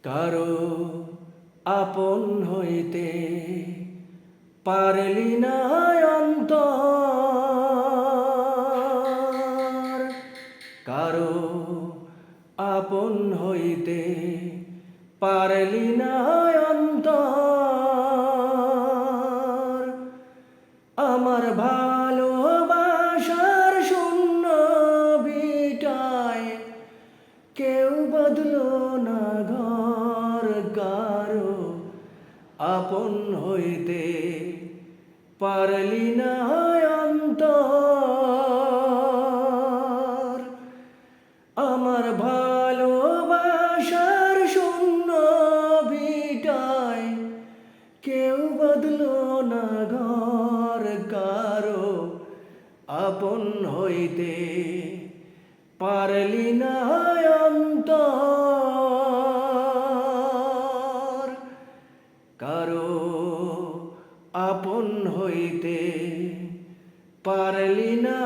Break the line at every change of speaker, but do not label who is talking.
কারো আপন হইতে পারলি না অন্তর, কারো আপন হইতে পারলি না অন্তর। আমার ভালোবাসার শূন্য ভিটায় কেউ বদলো না ঘর, কারো আপন হইতে পারলি না অন্তর। আমার ভালোবাসার শূন্য ভিটায় কেউ বদলো না ঘর, কারো আপন হইতে পারলি না অন্তর, কারো আপন হইতে পারলি না